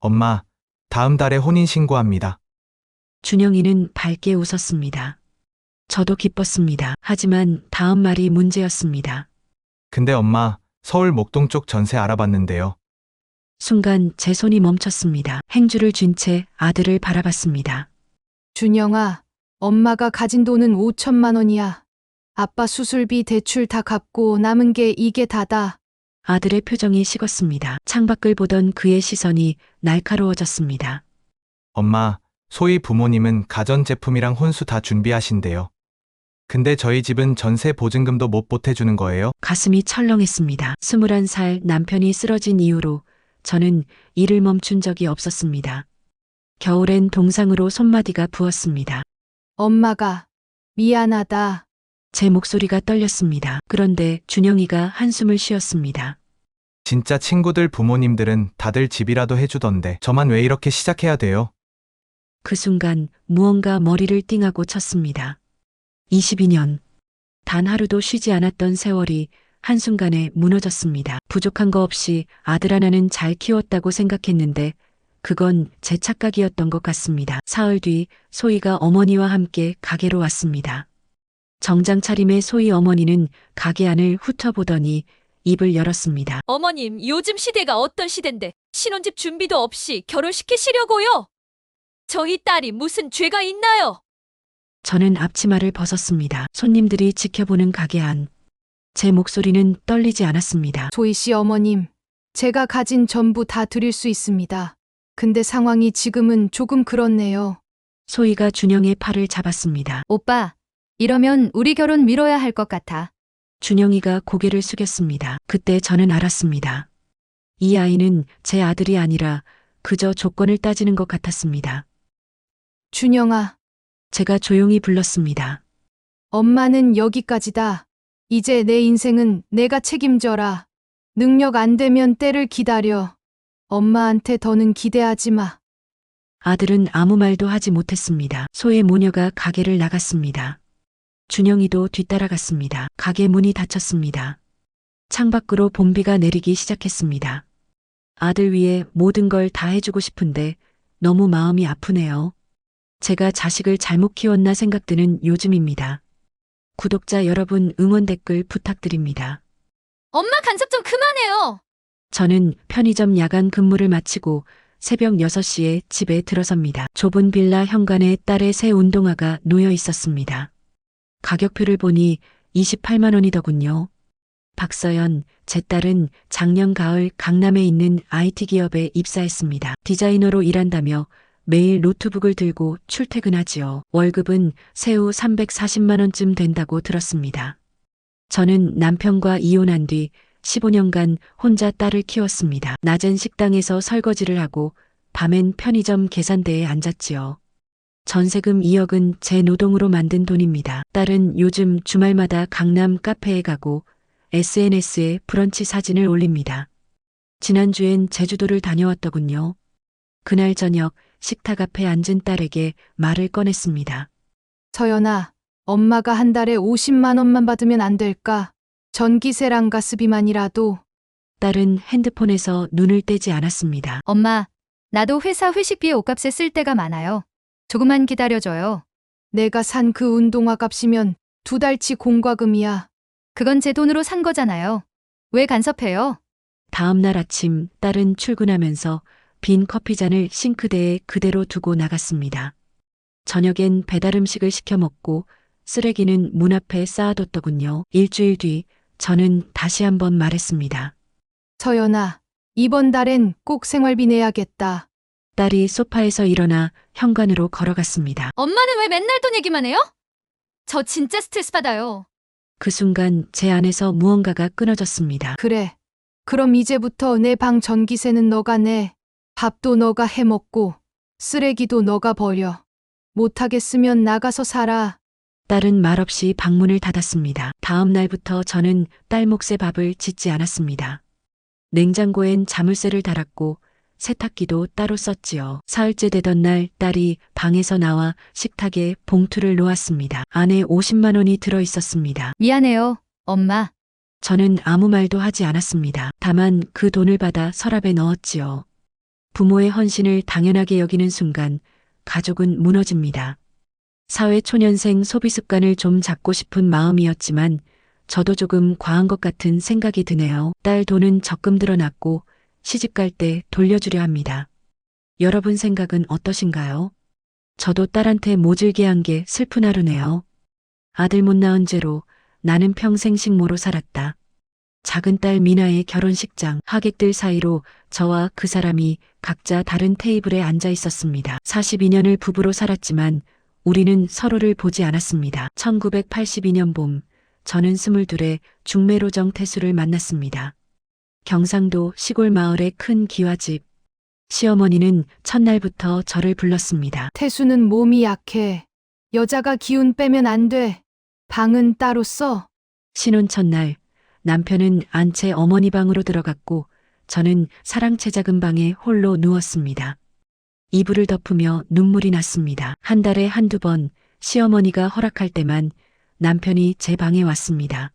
엄마, 다음 달에 혼인신고합니다. 준영이는 밝게 웃었습니다. 저도 기뻤습니다. 하지만 다음 말이 문제였습니다. 근데 엄마, 서울 목동 쪽 전세 알아봤는데요. 순간 제 손이 멈췄습니다. 행주를 쥔 채 아들을 바라봤습니다. 준영아, 엄마가 가진 돈은 5천만 원이야. 아빠 수술비 대출 다 갚고 남은 게 이게 다다. 아들의 표정이 식었습니다. 창밖을 보던 그의 시선이 날카로워졌습니다. 엄마, 소희 부모님은 가전제품이랑 혼수 다 준비하신대요. 근데 저희 집은 전세 보증금도 못 보태주는 거예요? 가슴이 철렁했습니다. 21살 남편이 쓰러진 이후로 저는 일을 멈춘 적이 없었습니다. 겨울엔 동상으로 손마디가 부었습니다. 엄마가 미안하다. 제 목소리가 떨렸습니다. 그런데 준영이가 한숨을 쉬었습니다. 진짜 친구들 부모님들은 다들 집이라도 해주던데 저만 왜 이렇게 시작해야 돼요? 그 순간 무언가 머리를 띵하고 쳤습니다. 22년. 단 하루도 쉬지 않았던 세월이 한순간에 무너졌습니다. 부족한 거 없이 아들 하나는 잘 키웠다고 생각했는데 그건 제 착각이었던 것 같습니다. 사흘 뒤 소희가 어머니와 함께 가게로 왔습니다. 정장 차림의 소희 어머니는 가게 안을 훑어보더니 입을 열었습니다. 어머님, 요즘 시대가 어떤 시대인데 신혼집 준비도 없이 결혼시키시려고요? 저희 딸이 무슨 죄가 있나요? 저는 앞치마를 벗었습니다. 손님들이 지켜보는 가게 안. 제 목소리는 떨리지 않았습니다. 소희 씨 어머님, 제가 가진 전부 다 드릴 수 있습니다. 근데 상황이 지금은 조금 그렇네요. 소희가 준영의 팔을 잡았습니다. 오빠, 이러면 우리 결혼 미뤄야 할 것 같아. 준영이가 고개를 숙였습니다. 그때 저는 알았습니다. 이 아이는 제 아들이 아니라 그저 조건을 따지는 것 같았습니다. 준영아, 제가 조용히 불렀습니다. 엄마는 여기까지다. 이제 내 인생은 내가 책임져라. 능력 안 되면 때를 기다려. 엄마한테 더는 기대하지 마. 아들은 아무 말도 하지 못했습니다. 소의 모녀가 가게를 나갔습니다. 준영이도 뒤따라갔습니다. 가게 문이 닫혔습니다. 창밖으로 봄비가 내리기 시작했습니다. 아들 위해 모든 걸 다 해주고 싶은데 너무 마음이 아프네요. 제가 자식을 잘못 키웠나 생각드는 요즘입니다. 구독자 여러분 응원 댓글 부탁드립니다. 엄마 간섭 좀 그만해요. 저는 편의점 야간 근무를 마치고 새벽 6시에 집에 들어섭니다. 좁은 빌라 현관에 딸의 새 운동화가 놓여 있었습니다. 가격표를 보니 28만 원이더군요. 박서연, 제 딸은 작년 가을 강남에 있는 IT 기업에 입사했습니다. 디자이너로 일한다며 매일 노트북을 들고 출퇴근하지요. 월급은 세후 340만 원쯤 된다고 들었습니다. 저는 남편과 이혼한 뒤 15년간 혼자 딸을 키웠습니다. 낮엔 식당에서 설거지를 하고 밤엔 편의점 계산대에 앉았지요. 전세금 2억은 제 노동으로 만든 돈입니다. 딸은 요즘 주말마다 강남 카페에 가고 SNS에 브런치 사진을 올립니다. 지난주엔 제주도를 다녀왔더군요. 그날 저녁 식탁 앞에 앉은 딸에게 말을 꺼냈습니다. 서연아, 엄마가 한 달에 50만 원만 받으면 안 될까? 전기세랑 가스비만이라도. 딸은 핸드폰에서 눈을 떼지 않았습니다. 엄마, 나도 회사 회식비에 옷값에 쓸 때가 많아요. 조금만 기다려줘요. 내가 산 그 운동화 값이면 2달치 공과금이야. 그건 제 돈으로 산 거잖아요. 왜 간섭해요? 다음 날 아침 딸은 출근하면서 빈 커피잔을 싱크대에 그대로 두고 나갔습니다. 저녁엔 배달 음식을 시켜 먹고 쓰레기는 문 앞에 쌓아뒀더군요. 일주일 뒤 저는 다시 한번 말했습니다. 서연아, 이번 달엔 꼭 생활비 내야겠다. 딸이 소파에서 일어나 현관으로 걸어갔습니다. 엄마는 왜 맨날 돈 얘기만 해요? 저 진짜 스트레스 받아요. 그 순간 제 안에서 무언가가 끊어졌습니다. 그래. 그럼 이제부터 내 방 전기세는 너가 내. 밥도 너가 해 먹고 쓰레기도 너가 버려. 못하겠으면 나가서 살아. 딸은 말없이 방문을 닫았습니다. 다음 날부터 저는 딸 몫의 밥을 짓지 않았습니다. 냉장고엔 자물쇠를 달았고 세탁기도 따로 썼지요. 사흘째 되던 날 딸이 방에서 나와 식탁에 봉투를 놓았습니다. 안에 50만 원이 들어 있었습니다. 미안해요, 엄마. 저는 아무 말도 하지 않았습니다. 다만 그 돈을 받아 서랍에 넣었지요. 부모의 헌신을 당연하게 여기는 순간 가족은 무너집니다. 사회 초년생 소비 습관을 좀 잡고 싶은 마음이었지만 저도 조금 과한 것 같은 생각이 드네요. 딸 돈은 적금 들어놨고 시집 갈 때 돌려주려 합니다. 여러분 생각은 어떠신가요? 저도 딸한테 모질게 한 게 슬픈 하루네요. 아들 못 낳은 죄로 나는 평생 식모로 살았다. 작은 딸 미나의 결혼식장, 하객들 사이로 저와 그 사람이 각자 다른 테이블에 앉아 있었습니다. 42년을 부부로 살았지만 우리는 서로를 보지 않았습니다. 1982년 봄, 저는 22에 중매로정 태수를 만났습니다. 경상도 시골 마을의 큰 기와집. 시어머니는 첫날부터 저를 불렀습니다. 태수는 몸이 약해. 여자가 기운 빼면 안 돼. 방은 따로 써. 신혼 첫날, 남편은 안채 어머니 방으로 들어갔고 저는 사랑채 작은 방에 홀로 누웠습니다. 이불을 덮으며 눈물이 났습니다. 한 달에 한두 번 시어머니가 허락할 때만 남편이 제 방에 왔습니다.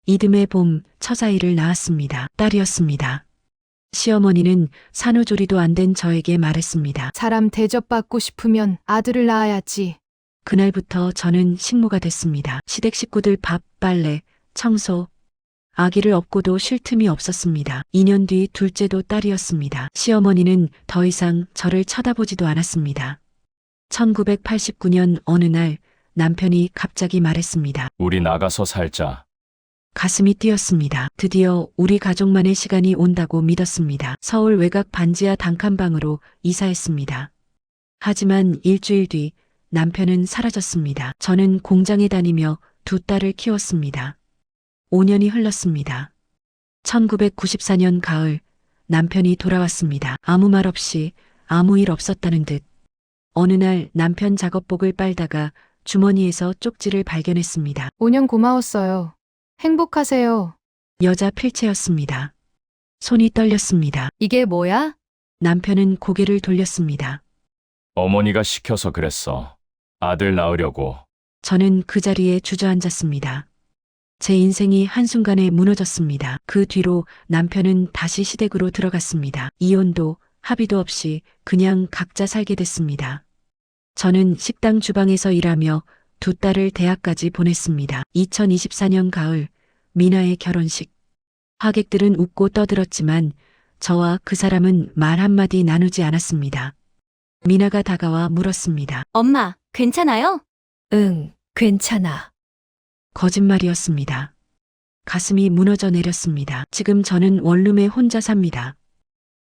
이듬해 봄 처자일을 낳았습니다. 딸이었습니다. 시어머니는 산후조리도 안 된 저에게 말했습니다. 사람 대접받고 싶으면 아들을 낳아야지. 그날부터 저는 식모가 됐습니다. 시댁 식구들 밥, 빨래, 청소, 아기를 업고도 쉴 틈이 없었습니다. 2년 뒤 둘째도 딸이었습니다. 시어머니는 더 이상 저를 쳐다보지도 않았습니다. 1989년 어느 날 남편이 갑자기 말했습니다. 우리 나가서 살자. 가슴이 뛰었습니다. 드디어 우리 가족만의 시간이 온다고 믿었습니다. 서울 외곽 반지하 단칸방으로 이사했습니다. 하지만 일주일 뒤 남편은 사라졌습니다. 저는 공장에 다니며 두 딸을 키웠습니다. 5년이 흘렀습니다. 1994년 가을 남편이 돌아왔습니다. 아무 말 없이 아무 일 없었다는 듯. 어느 날 남편 작업복을 빨다가 주머니에서 쪽지를 발견했습니다. 5년 고마웠어요. 행복하세요. 여자 필체였습니다. 손이 떨렸습니다. 이게 뭐야? 남편은 고개를 돌렸습니다. 어머니가 시켜서 그랬어. 아들 낳으려고. 저는 그 자리에 주저앉았습니다. 제 인생이 한순간에 무너졌습니다. 그 뒤로 남편은 다시 시댁으로 들어갔습니다. 이혼도 합의도 없이 그냥 각자 살게 됐습니다. 저는 식당 주방에서 일하며 두 딸을 대학까지 보냈습니다. 2024년 가을, 미나의 결혼식. 하객들은 웃고 떠들었지만 저와 그 사람은 말 한마디 나누지 않았습니다. 미나가 다가와 물었습니다. 엄마, 괜찮아요? 응, 괜찮아. 거짓말이었습니다. 가슴이 무너져 내렸습니다. 지금 저는 원룸에 혼자 삽니다.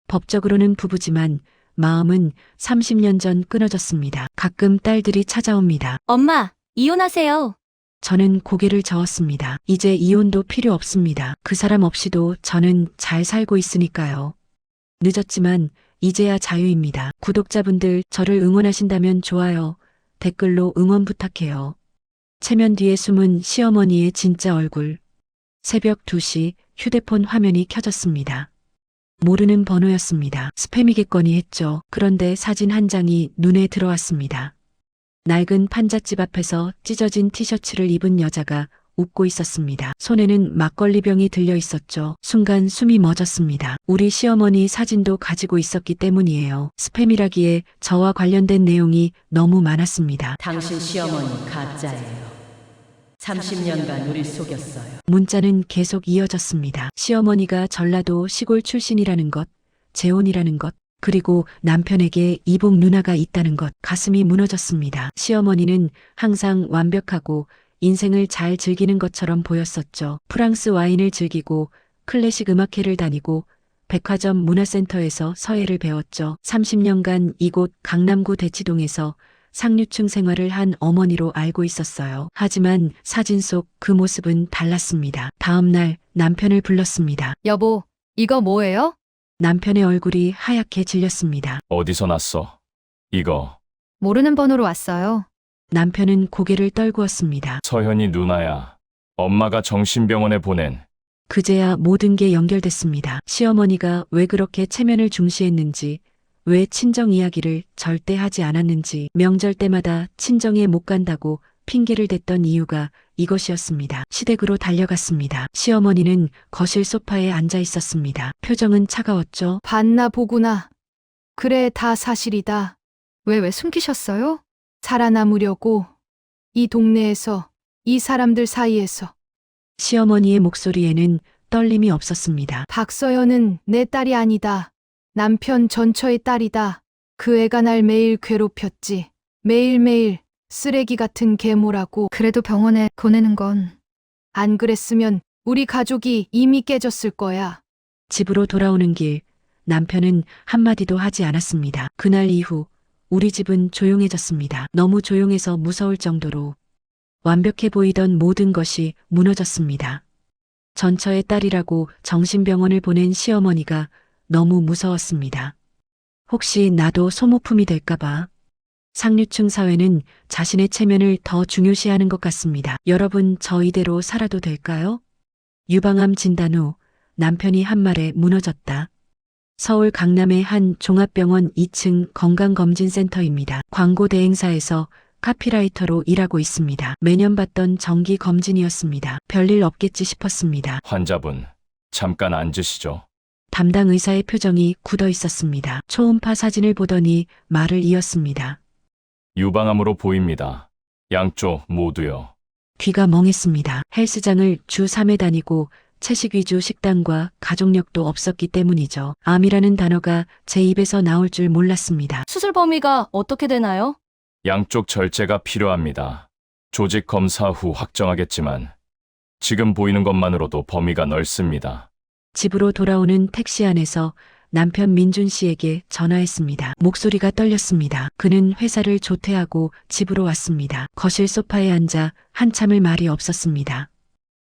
법적으로는 부부지만 마음은 30년 전 끊어졌습니다. 가끔 딸들이 찾아옵니다. 엄마, 이혼하세요. 저는 고개를 저었습니다. 이제 이혼도 필요 없습니다. 그 사람 없이도 저는 잘 살고 있으니까요. 늦었지만 이제야 자유입니다. 구독자분들 저를 응원하신다면 좋아요, 댓글로 응원 부탁해요. 체면 뒤에 숨은 시어머니의 진짜 얼굴. 새벽 2시 휴대폰 화면이 켜졌습니다. 모르는 번호였습니다. 스팸이겠거니 했죠. 그런데 사진 한 장이 눈에 들어왔습니다. 낡은 판잣집 앞에서 찢어진 티셔츠를 입은 여자가 웃고 있었습니다. 손에는 막걸리병이 들려 있었죠. 순간 숨이 멎었습니다. 우리 시어머니 사진도 가지고 있었기 때문이에요. 스팸이라기에 저와 관련된 내용이 너무 많았습니다. 당신 시어머니 가짜예요. 30년간 우릴 속였어요. 문자는 계속 이어졌습니다. 시어머니가 전라도 시골 출신이라는 것, 재혼이라는 것, 그리고 남편에게 이복 누나가 있다는 것. 가슴이 무너졌습니다. 시어머니는 항상 완벽하고 인생을 잘 즐기는 것처럼 보였었죠. 프랑스 와인을 즐기고 클래식 음악회를 다니고 백화점 문화센터에서 서예를 배웠죠. 30년간 이곳 강남구 대치동에서 상류층 생활을 한 어머니로 알고 있었어요. 하지만 사진 속 그 모습은 달랐습니다. 다음 날 남편을 불렀습니다. 여보, 이거 뭐예요? 남편의 얼굴이 하얗게 질렸습니다. 어디서 났어? 이거. 모르는 번호로 왔어요. 남편은 고개를 떨구었습니다. 서현이 누나야. 엄마가 정신병원에 보낸. 그제야 모든 게 연결됐습니다. 시어머니가 왜 그렇게 체면을 중시했는지, 왜 친정 이야기를 절대 하지 않았는지, 명절 때마다 친정에 못 간다고 핑계를 댔던 이유가 이것이었습니다. 시댁으로 달려갔습니다. 시어머니는 거실 소파에 앉아 있었습니다. 표정은 차가웠죠. 봤나 보구나. 그래, 다 사실이다. 왜 숨기셨어요? 살아남으려고. 이 동네에서, 이 사람들 사이에서. 시어머니의 목소리에는 떨림이 없었습니다. 박서연은 내 딸이 아니다. 남편 전처의 딸이다. 그 애가 날 매일 괴롭혔지. 매일매일 쓰레기 같은 계모라고. 그래도 병원에 보내는 건 안 그랬으면 우리 가족이 이미 깨졌을 거야. 집으로 돌아오는 길, 남편은 한마디도 하지 않았습니다. 그날 이후 우리 집은 조용해졌습니다. 너무 조용해서 무서울 정도로 완벽해 보이던 모든 것이 무너졌습니다. 전처의 딸이라고 정신병원을 보낸 시어머니가 너무 무서웠습니다. 혹시 나도 소모품이 될까봐. 상류층 사회는 자신의 체면을 더 중요시하는 것 같습니다. 여러분, 저 이대로 살아도 될까요? 유방암 진단 후 남편이 한 말에 무너졌다. 서울 강남의 한 종합병원 2층 건강검진센터입니다. 광고 대행사에서 카피라이터로 일하고 있습니다. 매년 받던 정기 검진이었습니다. 별일 없겠지 싶었습니다. 환자분, 잠깐 앉으시죠. 담당 의사의 표정이 굳어 있었습니다. 초음파 사진을 보더니 말을 이었습니다. 유방암으로 보입니다. 양쪽 모두요. 귀가 멍했습니다. 헬스장을 주 3회 다니고 채식 위주 식단과 가족력도 없었기 때문이죠. 암이라는 단어가 제 입에서 나올 줄 몰랐습니다. 수술 범위가 어떻게 되나요? 양쪽 절제가 필요합니다. 조직 검사 후 확정하겠지만 지금 보이는 것만으로도 범위가 넓습니다. 집으로 돌아오는 택시 안에서 남편 민준 씨에게 전화했습니다. 목소리가 떨렸습니다. 그는 회사를 조퇴하고 집으로 왔습니다. 거실 소파에 앉아 한참을 말이 없었습니다.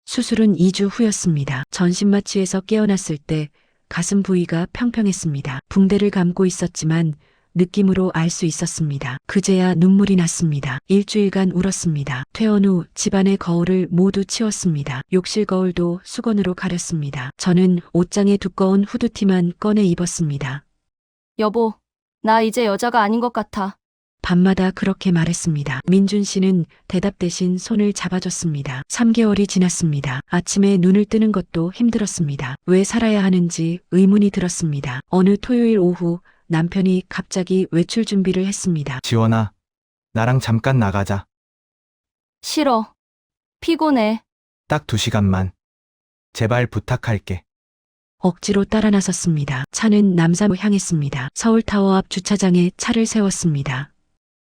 수술은 2주 후였습니다. 전신 마취에서 깨어났을 때 가슴 부위가 평평했습니다. 붕대를 감고 있었지만 느낌으로 알 수 있었습니다. 그제야 눈물이 났습니다. 일주일간 울었습니다. 퇴원 후 집안의 거울을 모두 치웠습니다. 욕실 거울도 수건으로 가렸습니다. 저는 옷장에 두꺼운 후드티만 꺼내 입었습니다. 여보, 나 이제 여자가 아닌 것 같아. 밤마다 그렇게 말했습니다. 민준 씨는 대답 대신 손을 잡아줬습니다. 3개월이 지났습니다. 아침에 눈을 뜨는 것도 힘들었습니다. 왜 살아야 하는지 의문이 들었습니다. 어느 토요일 오후 남편이 갑자기 외출 준비를 했습니다. 지원아, 나랑 잠깐 나가자. 싫어. 피곤해. 딱 2시간만. 제발 부탁할게. 억지로 따라 나섰습니다. 차는 남사로 향했습니다. 서울타워 앞 주차장에 차를 세웠습니다.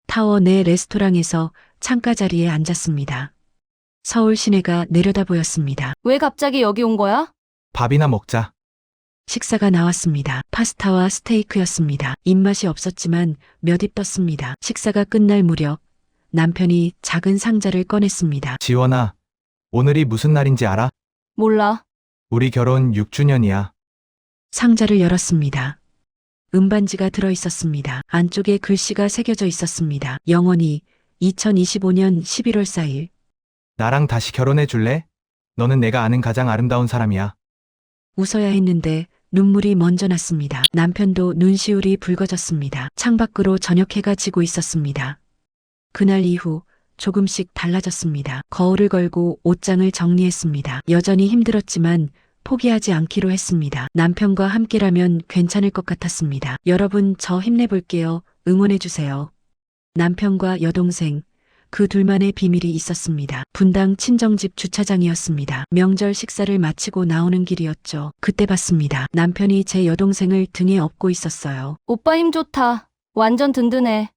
타워 내 레스토랑에서 창가 자리에 앉았습니다. 서울 시내가 내려다 보였습니다. 왜 갑자기 여기 온 거야? 밥이나 먹자. 식사가 나왔습니다. 파스타와 스테이크였습니다. 입맛이 없었지만 몇 입 떴습니다. 식사가 끝날 무렵 남편이 작은 상자를 꺼냈습니다. 지원아, 오늘이 무슨 날인지 알아? 몰라. 우리 결혼 6주년이야. 상자를 열었습니다. 은반지가 들어 있었습니다. 안쪽에 글씨가 새겨져 있었습니다. 영원히 2025년 11월 4일. 나랑 다시 결혼해 줄래? 너는 내가 아는 가장 아름다운 사람이야. 웃어야 했는데 눈물이 먼저 났습니다. 남편도 눈시울이 붉어졌습니다. 창밖으로 저녁 해가 지고 있었습니다. 그날 이후 조금씩 달라졌습니다. 거울을 걸고 옷장을 정리했습니다. 여전히 힘들었지만 포기하지 않기로 했습니다. 남편과 함께라면 괜찮을 것 같았습니다. 여러분, 저 힘내볼게요. 응원해주세요. 남편과 여동생, 그 둘만의 비밀이 있었습니다. 분당 친정집 주차장이었습니다. 명절 식사를 마치고 나오는 길이었죠. 그때 봤습니다. 남편이 제 여동생을 등에 업고 있었어요. 오빠 힘 좋다. 완전 든든해.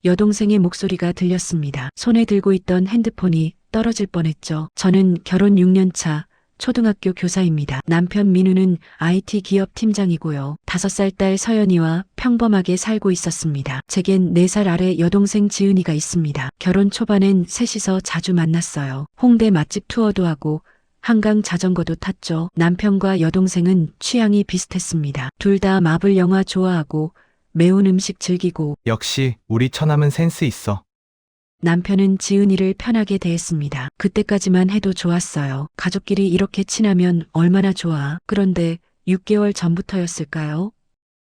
여동생의 목소리가 들렸습니다. 손에 들고 있던 핸드폰이 떨어질 뻔했죠. 저는 결혼 6년 차 초등학교 교사입니다. 남편 민우는 IT 기업 팀장이고요. 5살 딸 서연이와 평범하게 살고 있었습니다. 제겐 4살 아래 여동생 지은이가 있습니다. 결혼 초반엔 셋이서 자주 만났어요. 홍대 맛집 투어도 하고 한강 자전거도 탔죠. 남편과 여동생은 취향이 비슷했습니다. 둘 다 마블 영화 좋아하고 매운 음식 즐기고 역시 우리 처남은 센스 있어. 남편은 지은이를 편하게 대했습니다. 그때까지만 해도 좋았어요. 가족끼리 이렇게 친하면 얼마나 좋아. 그런데 6개월 전부터였을까요?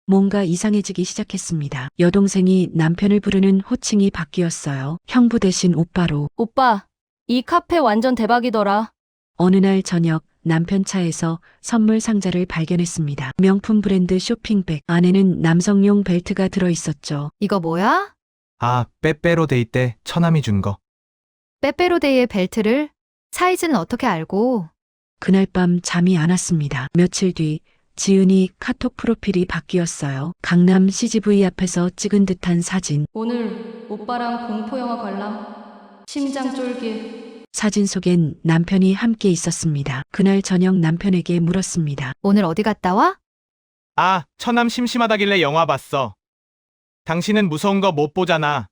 뭔가 이상해지기 시작했습니다. 여동생이 남편을 부르는 호칭이 바뀌었어요. 형부 대신 오빠로. 오빠, 이 카페 완전 대박이더라. 어느 날 저녁 남편 차에서 선물 상자를 발견했습니다. 명품 브랜드 쇼핑백 안에는 남성용 벨트가 들어 있었죠. 이거 뭐야? 아, 빼빼로데이 때 처남이 준 거. 빼빼로데이의 벨트를? 사이즈는 어떻게 알고? 그날 밤 잠이 안 왔습니다. 며칠 뒤 지은이 카톡 프로필이 바뀌었어요. 강남 CGV 앞에서 찍은 듯한 사진. 오늘 오빠랑 공포영화 관람? 심장 쫄깃. 사진 속엔 남편이 함께 있었습니다. 그날 저녁 남편에게 물었습니다. 오늘 어디 갔다 와? 아, 처남 심심하다길래 영화 봤어. 당신은 무서운 거 못 보잖아.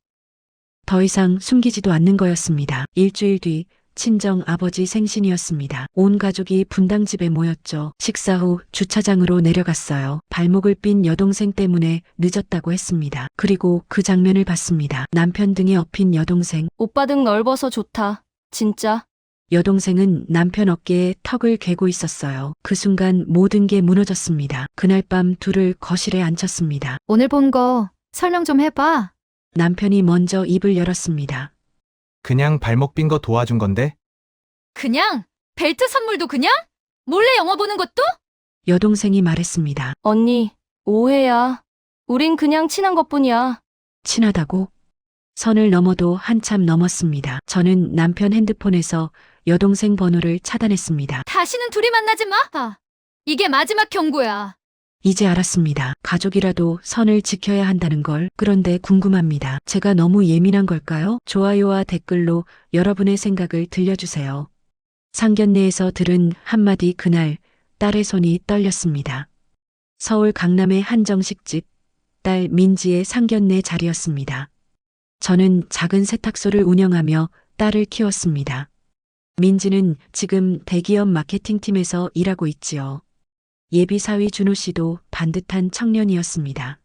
더 이상 숨기지도 않는 거였습니다. 일주일 뒤 친정 아버지 생신이었습니다. 온 가족이 분당집에 모였죠. 식사 후 주차장으로 내려갔어요. 발목을 삔 여동생 때문에 늦었다고 했습니다. 그리고 그 장면을 봤습니다. 남편 등에 업힌 여동생. 오빠 등 넓어서 좋다. 진짜. 여동생은 남편 어깨에 턱을 괴고 있었어요. 그 순간 모든 게 무너졌습니다. 그날 밤 둘을 거실에 앉혔습니다. 오늘 본 거 설명 좀 해봐. 남편이 먼저 입을 열었습니다. 그냥 발목 삔 거 도와준 건데? 그냥 벨트 선물도 그냥? 몰래 영화 보는 것도? 여동생이 말했습니다. 언니, 오해야. 우린 그냥 친한 것뿐이야. 친하다고? 선을 넘어도 한참 넘었습니다. 저는 남편 핸드폰에서 여동생 번호를 차단했습니다. 다시는 둘이 만나지 마. 이게 마지막 경고야. 이제 알았습니다. 가족이라도 선을 지켜야 한다는 걸. 그런데 궁금합니다. 제가 너무 예민한 걸까요? 좋아요와 댓글로 여러분의 생각을 들려주세요. 상견례에서 들은 한마디 그날 딸의 손이 떨렸습니다. 서울 강남의 한정식집, 딸 민지의 상견례 자리였습니다. 저는 작은 세탁소를 운영하며 딸을 키웠습니다. 민지는 지금 대기업 마케팅팀에서 일하고 있지요. 예비 사위 준호 씨도 반듯한 청년이었습니다.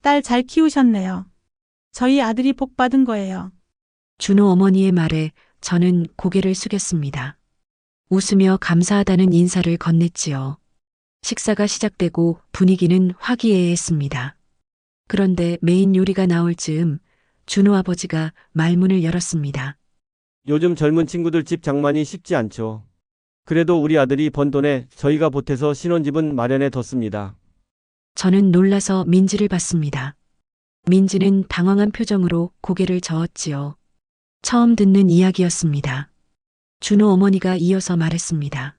딸 잘 키우셨네요. 저희 아들이 복 받은 거예요. 준호 어머니의 말에 저는 고개를 숙였습니다. 웃으며 감사하다는 인사를 건넸지요. 식사가 시작되고 분위기는 화기애애했습니다. 그런데 메인 요리가 나올 즈음 준호 아버지가 말문을 열었습니다. 요즘 젊은 친구들 집 장만이 쉽지 않죠. 그래도 우리 아들이 번 돈에 저희가 보태서 신혼집은 마련해 뒀습니다. 저는 놀라서 민지를 봤습니다. 민지는 당황한 표정으로 고개를 저었지요. 처음 듣는 이야기였습니다. 준호 어머니가 이어서 말했습니다.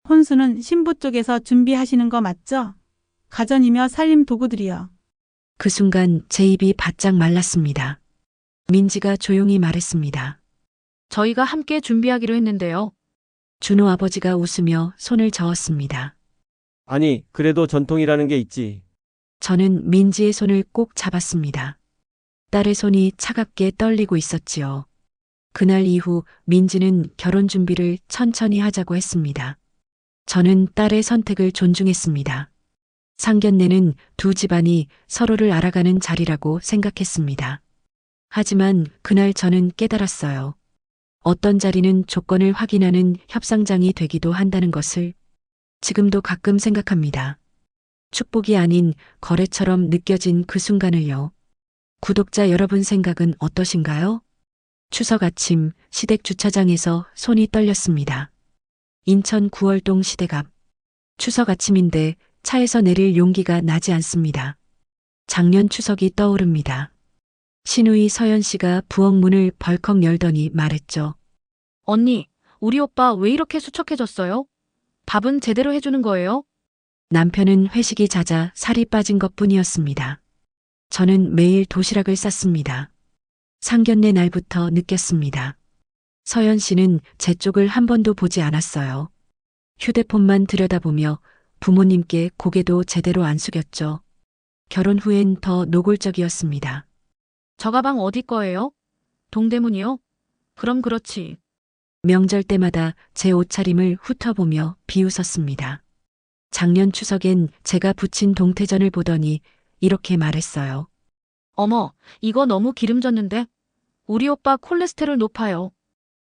혼수는 신부 쪽에서 준비하시는 거 맞죠? 가전이며 살림 도구들이요. 그 순간 제 입이 바짝 말랐습니다. 민지가 조용히 말했습니다. 저희가 함께 준비하기로 했는데요. 준호 아버지가 웃으며 손을 저었습니다. 아니, 그래도 전통이라는 게 있지. 저는 민지의 손을 꼭 잡았습니다. 딸의 손이 차갑게 떨리고 있었지요. 그날 이후 민지는 결혼 준비를 천천히 하자고 했습니다. 저는 딸의 선택을 존중했습니다. 상견례는 두 집안이 서로를 알아가는 자리라고 생각했습니다. 하지만 그날 저는 깨달았어요. 어떤 자리는 조건을 확인하는 협상장이 되기도 한다는 것을 지금도 가끔 생각합니다. 축복이 아닌 거래처럼 느껴진 그 순간을요. 구독자 여러분 생각은 어떠신가요? 추석 아침 시댁 주차장에서 손이 떨렸습니다. 인천 9월동 시댁 앞. 추석 아침인데 차에서 내릴 용기가 나지 않습니다. 작년 추석이 떠오릅니다. 시누이 서연 씨가 부엌 문을 벌컥 열더니 말했죠. 언니, 우리 오빠 왜 이렇게 수척해졌어요? 밥은 제대로 해주는 거예요? 남편은 회식이 잦아 살이 빠진 것뿐이었습니다. 저는 매일 도시락을 쌌습니다. 상견례 날부터 느꼈습니다. 서연 씨는 제 쪽을 한 번도 보지 않았어요. 휴대폰만 들여다보며 부모님께 고개도 제대로 안 숙였죠. 결혼 후엔 더 노골적이었습니다. 저 가방 어디 거예요? 동대문이요? 그럼 그렇지. 명절 때마다 제 옷차림을 훑어보며 비웃었습니다. 작년 추석엔 제가 붙인 동태전을 보더니 이렇게 말했어요. 어머, 이거 너무 기름졌는데? 우리 오빠 콜레스테롤 높아요.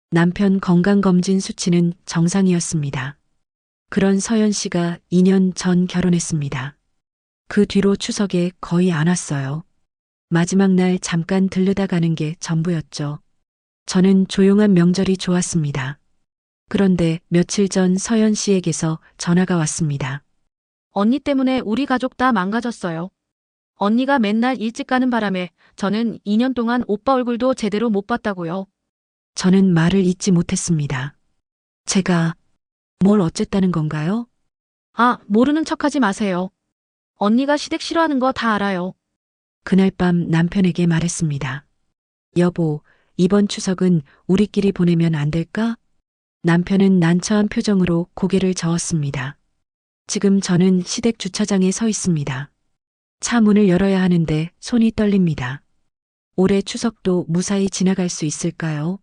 남편 건강검진 수치는 정상이었습니다. 그런 서연 씨가 2년 전 결혼했습니다. 그 뒤로 추석에 거의 안 왔어요. 마지막 날 잠깐 들르다 가는 게 전부였죠. 저는 조용한 명절이 좋았습니다. 그런데 며칠 전 서연 씨에게서 전화가 왔습니다. 언니 때문에 우리 가족 다 망가졌어요. 언니가 맨날 일찍 가는 바람에 저는 2년 동안 오빠 얼굴도 제대로 못 봤다고요. 저는 말을 잇지 못했습니다. 제가 뭘 어쨌다는 건가요? 아, 모르는 척하지 마세요. 언니가 시댁 싫어하는 거 다 알아요. 그날 밤 남편에게 말했습니다. 여보, 이번 추석은 우리끼리 보내면 안 될까? 남편은 난처한 표정으로 고개를 저었습니다. 지금 저는 시댁 주차장에 서 있습니다. 차 문을 열어야 하는데 손이 떨립니다. 올해 추석도 무사히 지나갈 수 있을까요?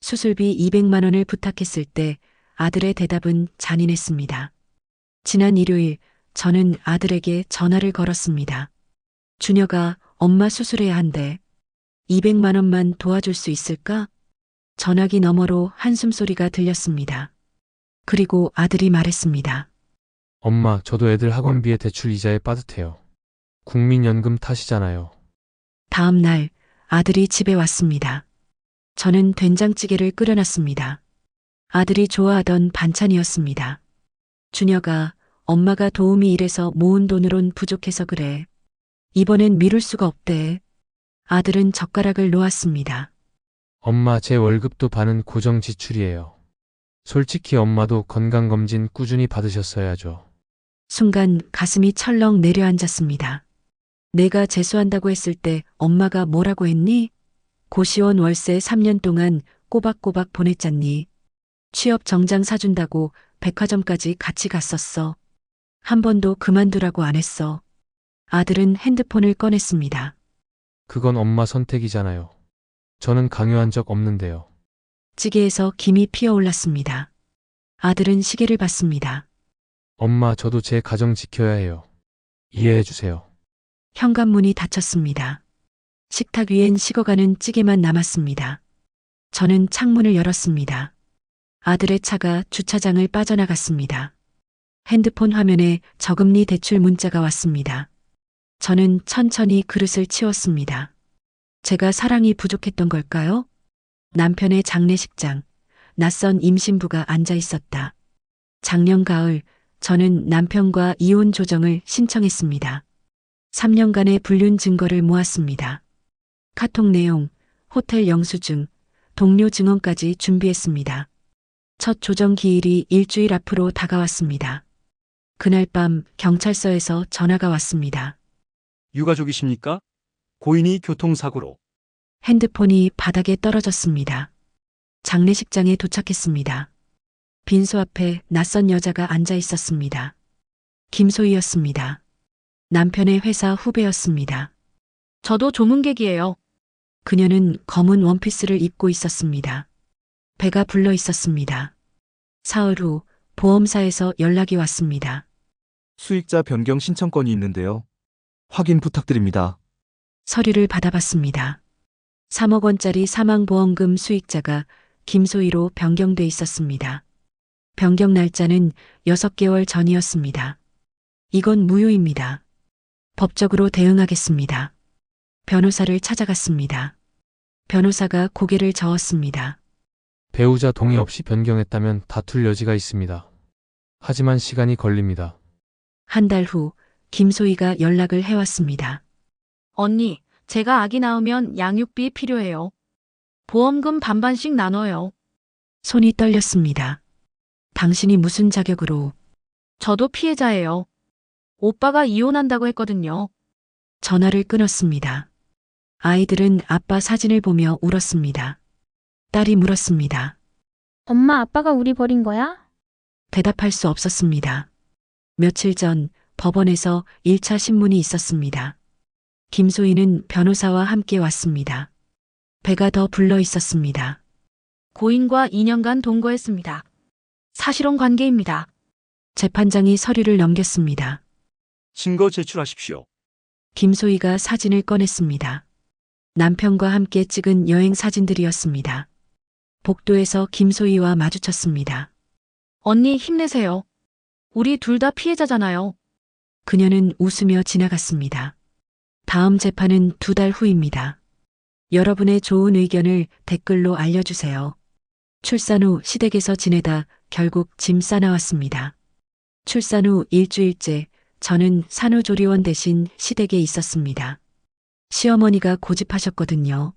수술비 200만 원을 부탁했을 때 아들의 대답은 잔인했습니다. 지난 일요일 저는 아들에게 전화를 걸었습니다. 준혁아, 엄마 수술해야 한대. 200만 원만 도와줄 수 있을까? 전화기 너머로 한숨 소리가 들렸습니다. 그리고 아들이 말했습니다. 엄마, 저도 애들 학원비에 대출 이자에 빠듯해요. 국민연금 탓이잖아요. 다음 날 아들이 집에 왔습니다. 저는 된장찌개를 끓여놨습니다. 아들이 좋아하던 반찬이었습니다. 준혁아, 엄마가 도우미 일해서 모은 돈으론 부족해서 그래. 이번엔 미룰 수가 없대. 아들은 젓가락을 놓았습니다. 엄마, 제 월급도 반은 고정 지출이에요. 솔직히 엄마도 건강검진 꾸준히 받으셨어야죠. 순간 가슴이 철렁 내려앉았습니다. 내가 재수한다고 했을 때 엄마가 뭐라고 했니? 고시원 월세 3년 동안 꼬박꼬박 보냈잖니. 취업 정장 사준다고 백화점까지 같이 갔었어. 한 번도 그만두라고 안 했어. 아들은 핸드폰을 꺼냈습니다. 그건 엄마 선택이잖아요. 저는 강요한 적 없는데요. 찌개에서 김이 피어올랐습니다. 아들은 시계를 봤습니다. 엄마, 저도 제 가정 지켜야 해요. 이해해 주세요. 현관문이 닫혔습니다. 식탁 위엔 식어가는 찌개만 남았습니다. 저는 창문을 열었습니다. 아들의 차가 주차장을 빠져나갔습니다. 핸드폰 화면에 저금리 대출 문자가 왔습니다. 저는 천천히 그릇을 치웠습니다. 제가 사랑이 부족했던 걸까요? 남편의 장례식장, 낯선 임신부가 앉아 있었다. 작년 가을, 저는 남편과 이혼 조정을 신청했습니다. 3년간의 불륜 증거를 모았습니다. 카톡 내용, 호텔 영수증, 동료 증언까지 준비했습니다. 첫 조정 기일이 일주일 앞으로 다가왔습니다. 그날 밤 경찰서에서 전화가 왔습니다. 유가족이십니까? 고인이 교통사고로. 핸드폰이 바닥에 떨어졌습니다. 장례식장에 도착했습니다. 빈소 앞에 낯선 여자가 앉아 있었습니다. 김소희였습니다. 남편의 회사 후배였습니다. 저도 조문객이에요. 그녀는 검은 원피스를 입고 있었습니다. 배가 불러 있었습니다. 사흘 후 보험사에서 연락이 왔습니다. 수익자 변경 신청건이 있는데요. 확인 부탁드립니다. 서류를 받아봤습니다. 3억 원짜리 사망보험금 수익자가 김소희로 변경돼 있었습니다. 변경 날짜는 6개월 전이었습니다. 이건 무효입니다. 법적으로 대응하겠습니다. 변호사를 찾아갔습니다. 변호사가 고개를 저었습니다. 배우자 동의 없이 변경했다면 다툴 여지가 있습니다. 하지만 시간이 걸립니다. 한 달 후 김소희가 연락을 해왔습니다. 언니, 제가 아기 낳으면 양육비 필요해요. 보험금 반반씩 나눠요. 손이 떨렸습니다. 당신이 무슨 자격으로? 저도 피해자예요. 오빠가 이혼한다고 했거든요. 전화를 끊었습니다. 아이들은 아빠 사진을 보며 울었습니다. 딸이 물었습니다. 엄마, 아빠가 우리 버린 거야? 대답할 수 없었습니다. 며칠 전 법원에서 1차 신문이 있었습니다. 김소희는 변호사와 함께 왔습니다. 배가 더 불러 있었습니다. 고인과 2년간 동거했습니다. 사실혼 관계입니다. 재판장이 서류를 넘겼습니다. 증거 제출하십시오. 김소희가 사진을 꺼냈습니다. 남편과 함께 찍은 여행 사진들이었습니다. 복도에서 김소희와 마주쳤습니다. 언니 힘내세요. 우리 둘 다 피해자잖아요. 그녀는 웃으며 지나갔습니다. 다음 재판은 2달 후입니다. 여러분의 좋은 의견을 댓글로 알려주세요. 출산 후 시댁에서 지내다 결국 짐 싸나왔습니다. 출산 후 일주일째 저는 산후조리원 대신 시댁에 있었습니다. 시어머니가 고집하셨거든요.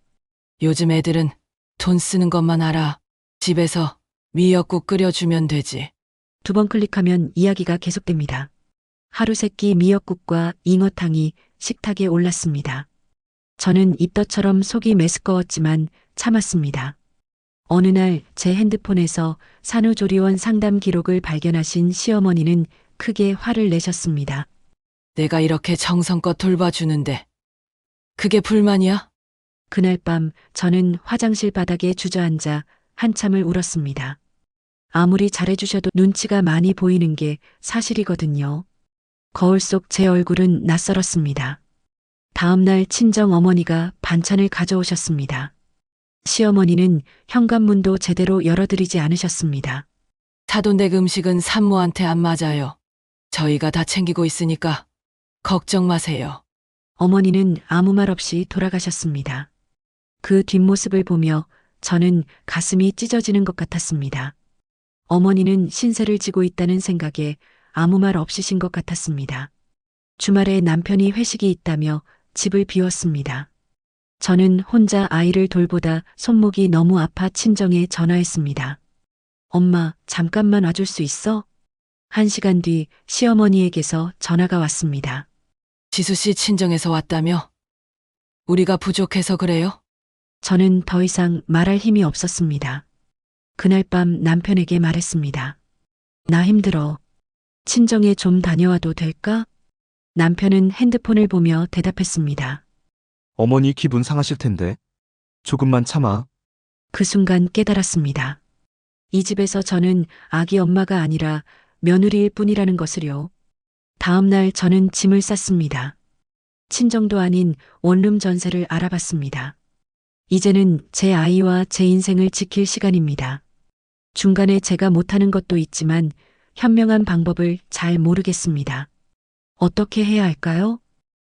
요즘 애들은 돈 쓰는 것만 알아. 집에서 미역국 끓여주면 되지. 2번 클릭하면 이야기가 계속됩니다. 하루 세끼 미역국과 잉어탕이 식탁에 올랐습니다. 저는 입덧처럼 속이 메스꺼웠지만 참았습니다. 어느 날 제 핸드폰에서 산후조리원 상담 기록을 발견하신 시어머니는 크게 화를 내셨습니다. 내가 이렇게 정성껏 돌봐주는데 그게 불만이야? 그날 밤 저는 화장실 바닥에 주저앉아 한참을 울었습니다. 아무리 잘해주셔도 눈치가 많이 보이는 게 사실이거든요. 거울 속 제 얼굴은 낯설었습니다. 다음 날 친정 어머니가 반찬을 가져오셨습니다. 시어머니는 현관문도 제대로 열어드리지 않으셨습니다. 사돈댁 음식은 산모한테 안 맞아요. 저희가 다 챙기고 있으니까 걱정 마세요. 어머니는 아무 말 없이 돌아가셨습니다. 그 뒷모습을 보며 저는 가슴이 찢어지는 것 같았습니다. 어머니는 신세를 지고 있다는 생각에 아무 말 없으신 것 같았습니다. 주말에 남편이 회식이 있다며 집을 비웠습니다. 저는 혼자 아이를 돌보다 손목이 너무 아파 친정에 전화했습니다. 엄마, 잠깐만 와줄 수 있어? 1시간 뒤 시어머니에게서 전화가 왔습니다. 지수 씨 친정에서 왔다며? 우리가 부족해서 그래요? 저는 더 이상 말할 힘이 없었습니다. 그날 밤 남편에게 말했습니다. 나 힘들어. 친정에 좀 다녀와도 될까? 남편은 핸드폰을 보며 대답했습니다. 어머니 기분 상하실 텐데. 조금만 참아. 그 순간 깨달았습니다. 이 집에서 저는 아기 엄마가 아니라 며느리일 뿐이라는 것을요. 다음 날 저는 짐을 쌌습니다. 친정도 아닌 원룸 전세를 알아봤습니다. 이제는 제 아이와 제 인생을 지킬 시간입니다. 중간에 제가 못하는 것도 있지만 현명한 방법을 잘 모르겠습니다. 어떻게 해야 할까요?